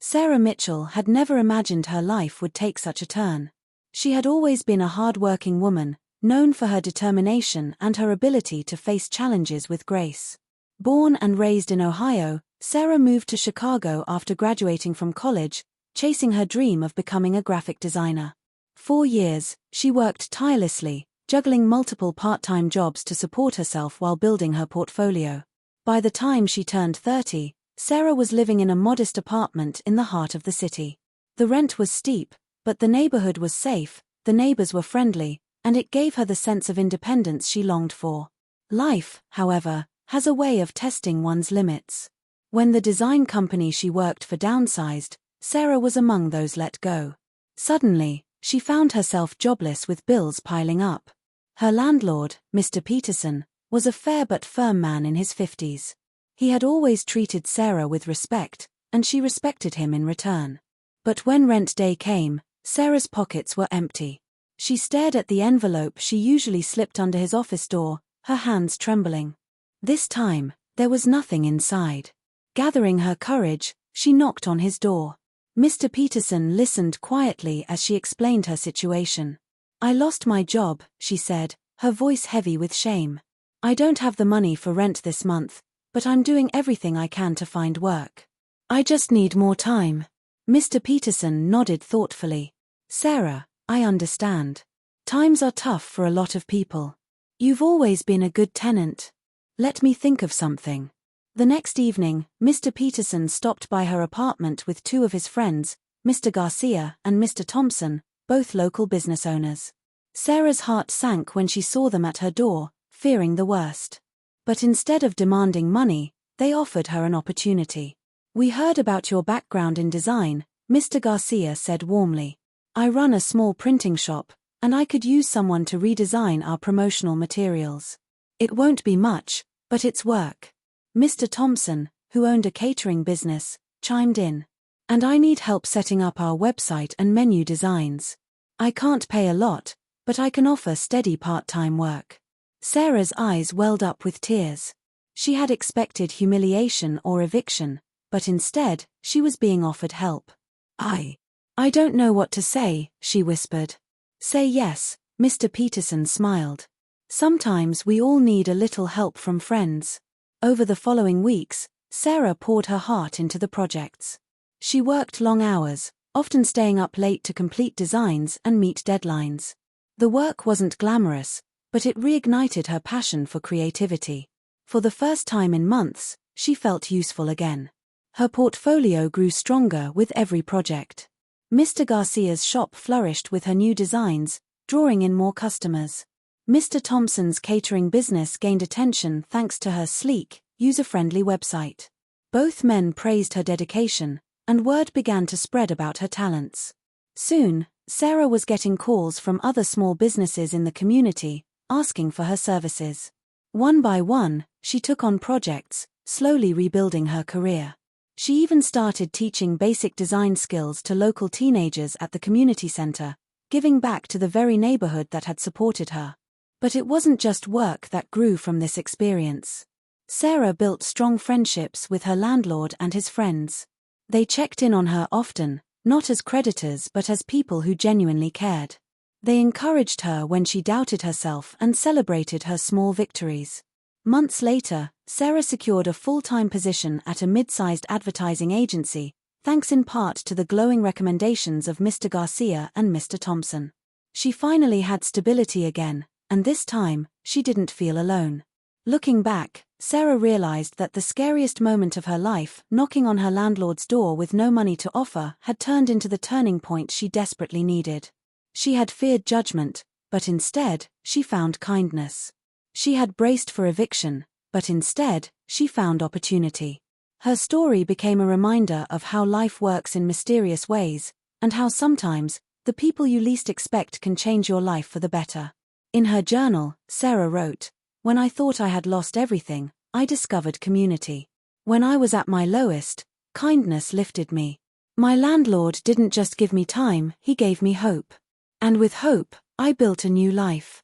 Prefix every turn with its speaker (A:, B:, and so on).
A: Sarah Mitchell had never imagined her life would take such a turn. She had always been a hard-working woman, known for her determination and her ability to face challenges with grace. Born and raised in Ohio, Sarah moved to Chicago after graduating from college, chasing her dream of becoming a graphic designer. 4 years, she worked tirelessly, juggling multiple part-time jobs to support herself while building her portfolio. By the time she turned 30, Sarah was living in a modest apartment in the heart of the city. The rent was steep, but the neighborhood was safe, the neighbors were friendly, and it gave her the sense of independence she longed for. Life, however, has a way of testing one's limits. When the design company she worked for downsized, Sarah was among those let go. Suddenly, she found herself jobless with bills piling up. Her landlord, Mr. Peterson, was a fair but firm man in his 50s. He had always treated Sarah with respect, and she respected him in return. But when rent day came, Sarah's pockets were empty. She stared at the envelope she usually slipped under his office door, her hands trembling. This time, there was nothing inside. Gathering her courage, she knocked on his door. Mr. Peterson listened quietly as she explained her situation. "I lost my job," she said, her voice heavy with shame. "I don't have the money for rent this month, but I'm doing everything I can to find work. I just need more time." Mr. Peterson nodded thoughtfully. "Sarah, I understand. Times are tough for a lot of people. You've always been a good tenant. Let me think of something." The next evening, Mr. Peterson stopped by her apartment with 2 of his friends, Mr. Garcia and Mr. Thompson, both local business owners. Sarah's heart sank when she saw them at her door, fearing the worst. But instead of demanding money, they offered her an opportunity. "We heard about your background in design," Mr. Garcia said warmly. "I run a small printing shop, and I could use someone to redesign our promotional materials. It won't be much, but it's work." Mr. Thompson, who owned a catering business, chimed in. "And I need help setting up our website and menu designs. I can't pay a lot, but I can offer steady part-time work." Sarah's eyes welled up with tears. She had expected humiliation or eviction, but instead, she was being offered help. I don't know what to say," she whispered. "Say yes," Mr. Peterson smiled. "Sometimes we all need a little help from friends." Over the following weeks, Sarah poured her heart into the projects. She worked long hours, often staying up late to complete designs and meet deadlines. The work wasn't glamorous, but it reignited her passion for creativity. For the first time in months, she felt useful again. Her portfolio grew stronger with every project. Mr. Garcia's shop flourished with her new designs, drawing in more customers. Mr. Thompson's catering business gained attention thanks to her sleek, user-friendly website. Both men praised her dedication, and word began to spread about her talents. Soon, Sarah was getting calls from other small businesses in the community, asking for her services. One by one, she took on projects, slowly rebuilding her career. She even started teaching basic design skills to local teenagers at the community center, giving back to the very neighborhood that had supported her. But it wasn't just work that grew from this experience. Sarah built strong friendships with her landlord and his friends. They checked in on her often, not as creditors but as people who genuinely cared. They encouraged her when she doubted herself and celebrated her small victories. Months later, Sarah secured a full-time position at a mid-sized advertising agency, thanks in part to the glowing recommendations of Mr. Garcia and Mr. Thompson. She finally had stability again, and this time, she didn't feel alone. Looking back, Sarah realized that the scariest moment of her life, knocking on her landlord's door with no money to offer, had turned into the turning point she desperately needed. She had feared judgment, but instead, she found kindness. She had braced for eviction, but instead, she found opportunity. Her story became a reminder of how life works in mysterious ways, and how sometimes, the people you least expect can change your life for the better. In her journal, Sarah wrote, "When I thought I had lost everything, I discovered community. When I was at my lowest, kindness lifted me. My landlord didn't just give me time, he gave me hope. And with hope, I built a new life."